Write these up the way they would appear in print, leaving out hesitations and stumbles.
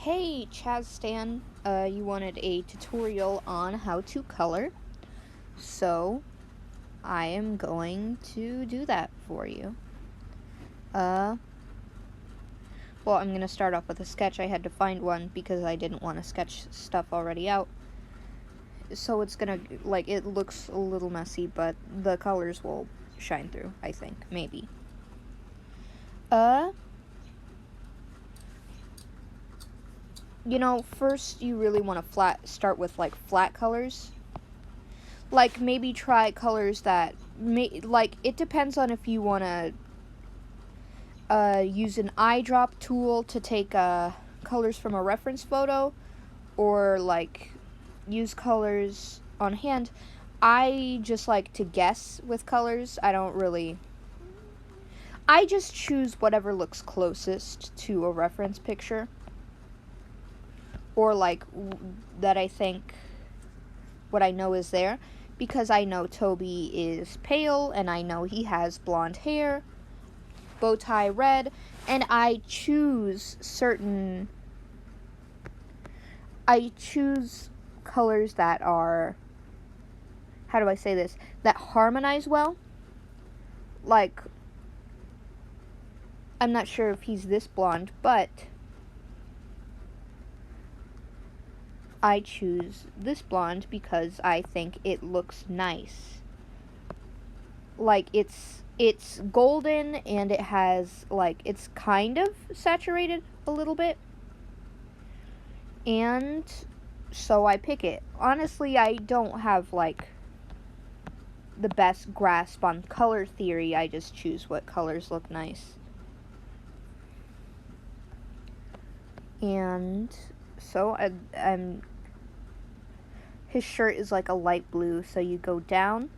Hey Chazstan, you wanted a tutorial on how to color, so I am going to do that for you. Well, I'm going to start off with a sketch. I had to find one because I didn't want to sketch stuff already out. So it's going to, it looks a little messy, but the colors will shine through, I think, maybe. First you really want to start with flat colors. Maybe try colors that it depends on if you want to use an eyedrop tool to take colors from a reference photo, or use colors on hand. I just like to guess with colors. I just choose whatever looks closest to a reference picture, or that I think what I know is there, because I know Toby is pale and I know he has blonde hair, bow tie red, and I choose colors that are, how do I say this, that harmonize well. I'm not sure if he's this blonde, but I choose this blonde because I think it looks nice. It's golden and it has, it's kind of saturated a little bit. And so I pick it. Honestly, I don't have, the best grasp on color theory. I just choose what colors look nice. And so his shirt is a light blue, so you go down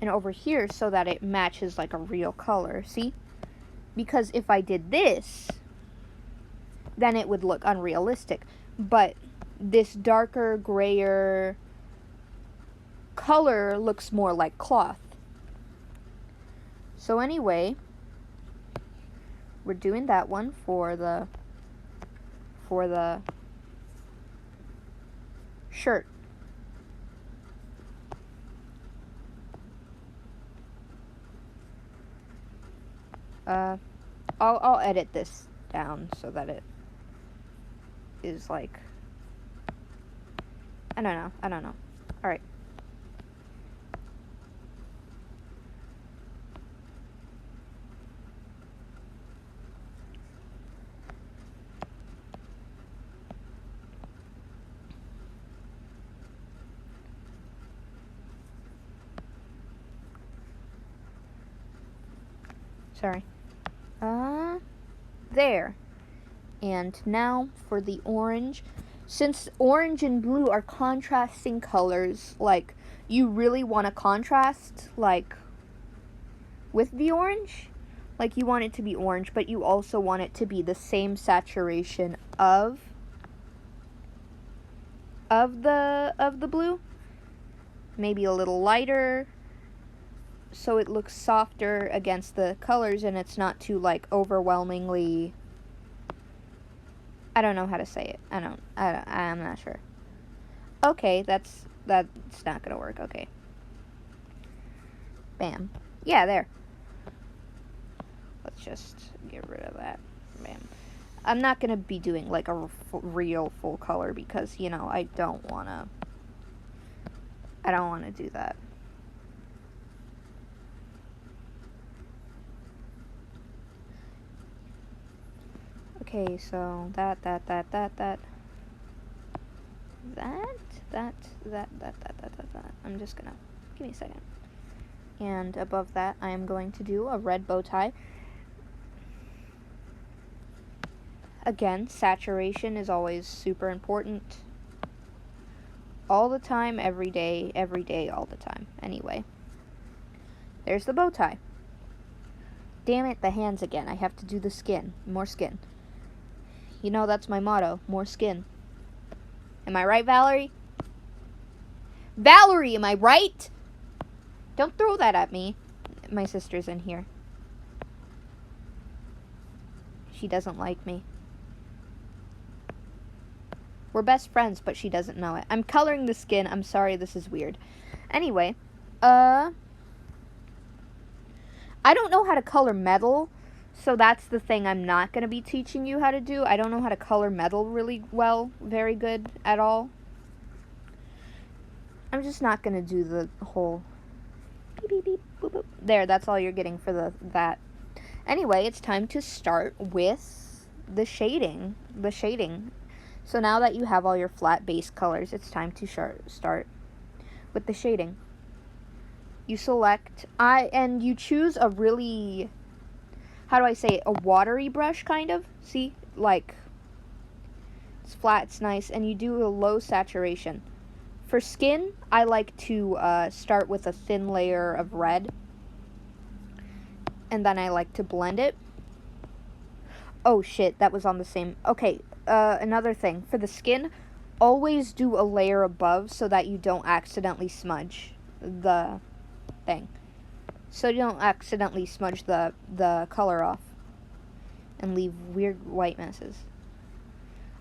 and over here so that it matches a real color. See? Because if I did this, then it would look unrealistic. But this darker, grayer color looks more like cloth. So anyway, we're doing that one for the shirt. I'll edit this down so that it is I don't know. All right. Sorry. There. And now for the orange. Since orange and blue are contrasting colors, you really want to contrast, with the orange. You want it to be orange, but you also want it to be the same saturation of the blue. Maybe a little lighter, so it looks softer against the colors and it's not too overwhelmingly, I don't know how to say it. I'm not sure. Okay, that's not gonna work. Okay. Bam. Yeah, there. Let's just get rid of that. Bam. I'm not gonna be doing a real full color because, I don't wanna do that. Okay, so that. I'm just gonna, give me a second. And above that, I am going to do a red bow tie. Again, saturation is always super important. All the time, every day, all the time. Anyway, there's the bow tie. Damn it, the hands again. I have to do the skin. More skin. That's my motto. More skin. Am I right, Valerie? Valerie, am I right? Don't throw that at me. My sister's in here. She doesn't like me. We're best friends, but she doesn't know it. I'm coloring the skin. I'm sorry, this is weird. Anyway, I don't know how to color metal, so that's the thing I'm not going to be teaching you how to do. I don't know how to color metal really well, very good at all. I'm just not going to do the whole beep, beep, beep, boop, boop. There, that's all you're getting for that. Anyway, it's time to start with the shading. So now that you have all your flat base colors, it's time to start with the shading. You select, and you choose a really, how do I say it, a watery brush, kind of. See, like, it's flat, it's nice, and you do a low saturation. For skin, I like to start with a thin layer of red, and then I like to blend it. Oh shit, that was on the same. Okay, another thing. For the skin, always do a layer above so that you don't accidentally smudge the thing. So you don't accidentally smudge the color off and leave weird white messes.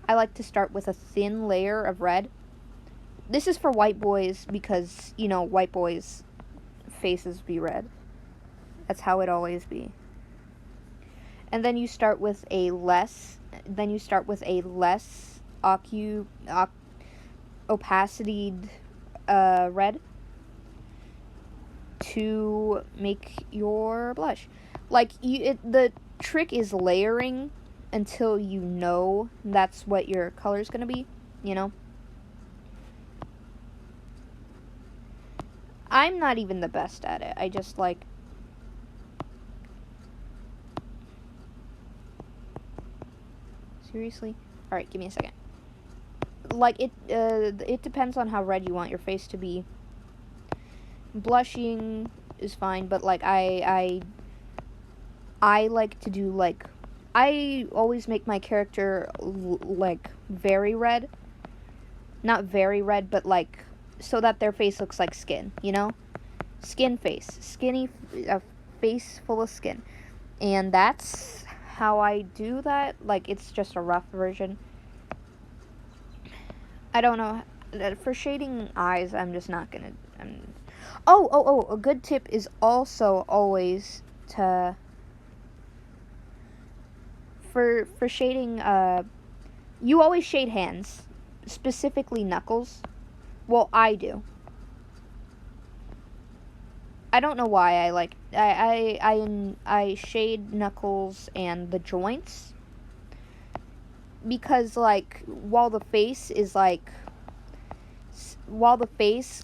I like to start with a thin layer of red. This is for white boys because, you know, white boys' faces be red. That's how it always be. And then you start with a less opacity red to make your blush. Like, the trick is layering until you know that's what your color's gonna be, you know? I'm not even the best at it. I just like... Seriously? Alright, give me a second. Like, it depends on how red you want your face to be. Blushing is fine, but, like, I like to do, like... I always make my character, like, very red. Not very red, but, like... so that their face looks like skin, you know? Skin face. Skinny, a face full of skin. And that's how I do that. Like, it's just a rough version. I don't know. For shading eyes, I'm just not gonna... Oh, a good tip is also always to... For shading, you always shade hands. Specifically knuckles. Well, I do. I don't know why I like... I shade knuckles and the joints. Because, like, while the face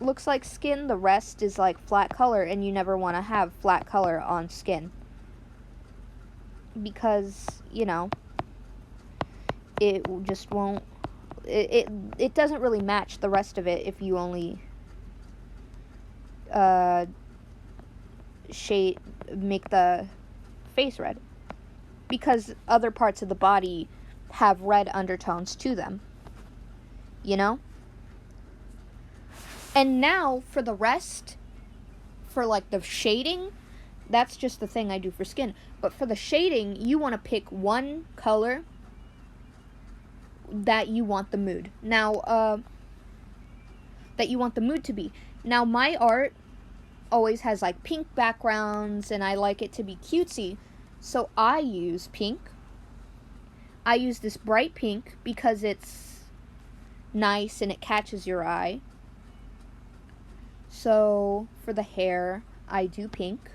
looks like skin, the rest is, like, flat color, and you never want to have flat color on skin. Because, you know, it just won't... It doesn't really match the rest of it if you only make the face red, because other parts of the body have red undertones to them, you know? And now for the rest, for like the shading, that's just the thing I do for skin. But for the shading, you want to pick one color that you want the mood. Now, that you want the mood to be. Now, my art always has, like, pink backgrounds, and I like it to be cutesy. So I use pink. I use this bright pink because it's nice and it catches your eye. So, for the hair, I do pink.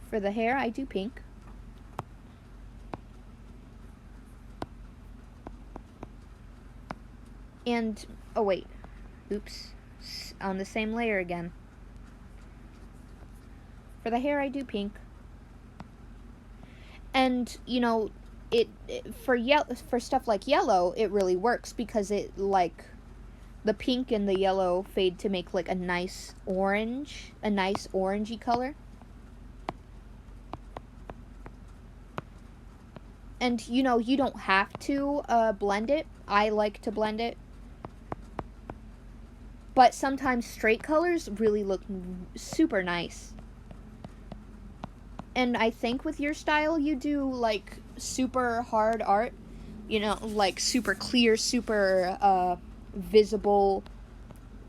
For the hair, I do pink. And, oh wait, oops, on the same layer again. For the hair, I do pink. And, you know, for stuff like yellow, it really works because it, like, the pink and the yellow fade to make, like, a nice orangey color. And, you know, you don't have to blend it. I like to blend it. But sometimes straight colors really look super nice. And I think with your style, you do, like, super hard art. you know, like super clear, super visible,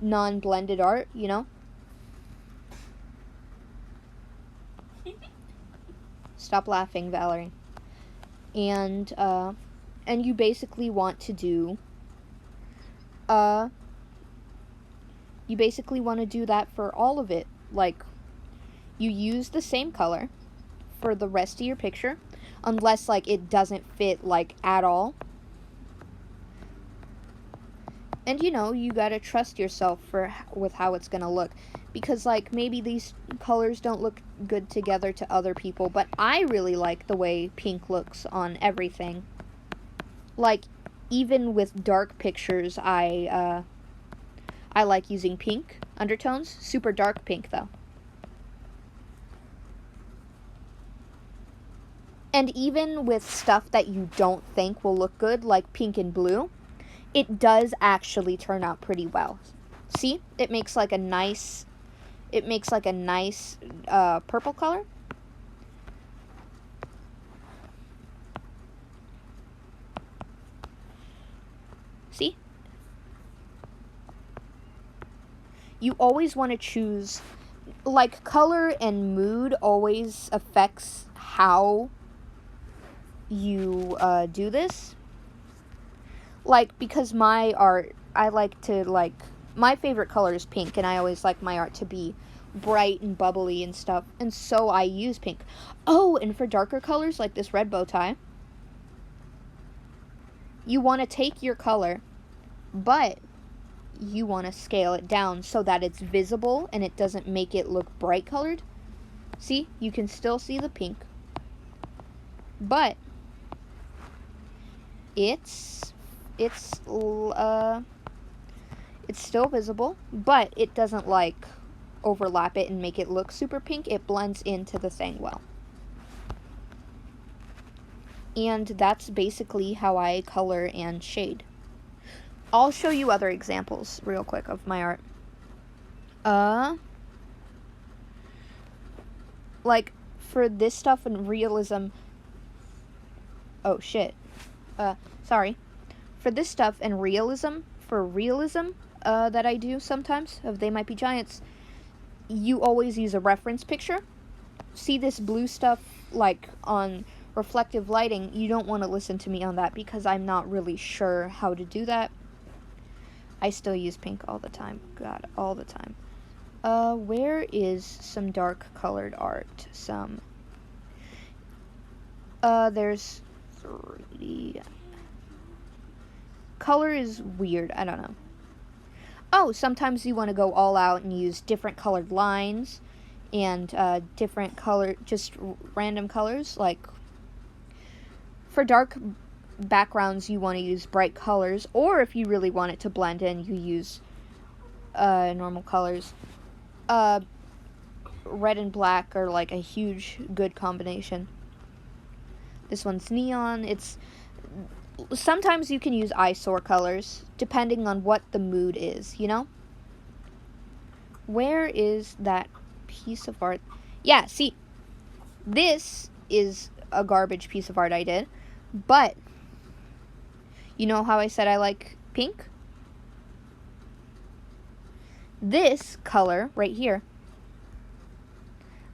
non-blended art, you know? Stop laughing, Valerie. And you basically want to do that for all of it. Like, you use the same color for the rest of your picture, unless like it doesn't fit like at all. And you know, you gotta trust yourself with how it's gonna look, because like maybe these colors don't look good together to other people, but I really like the way pink looks on everything. Like, even with dark pictures, I like using pink undertones. Super dark pink though. And even with stuff that you don't think will look good, like pink and blue, it does actually turn out pretty well. See? It makes like a nice purple color. See? You always want to choose, like, color and mood always affects how you do this. Like, because my art, I like to, like, my favorite color is pink, and I always like my art to be bright and bubbly and stuff, and so I use pink. Oh, and for darker colors, like this red bow tie, you want to take your color, but you want to scale it down so that it's visible and it doesn't make it look bright colored. See, you can still see the pink, but it's still visible, but it doesn't like overlap it and make it look super pink. It blends into the thing well. And that's basically how I color and shade. I'll show you other examples real quick of my art. Like, for this stuff in realism, oh shit, sorry. For this stuff and realism, that I do sometimes, of They Might Be Giants, you always use a reference picture. See this blue stuff, like, on reflective lighting, you don't want to listen to me on that, because I'm not really sure how to do that. I still use pink all the time. God, all the time. Where is some dark colored art? There's 3. Color is weird. I don't know. Oh, sometimes you want to go all out and use different colored lines and different color, just random colors. Like, for dark backgrounds, you want to use bright colors, or if you really want it to blend in, you use normal colors. Red and black are like a huge good combination. This one's neon. Sometimes you can use eyesore colors, depending on what the mood is, you know? Where is that piece of art? Yeah, see, this is a garbage piece of art I did, but you know how I said I like pink? This color right here,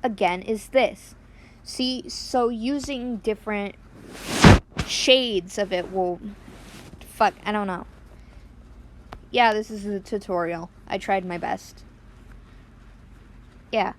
again, is this. See, so using different shades of it will, I don't know. Yeah, this is a tutorial. I tried my best. Yeah.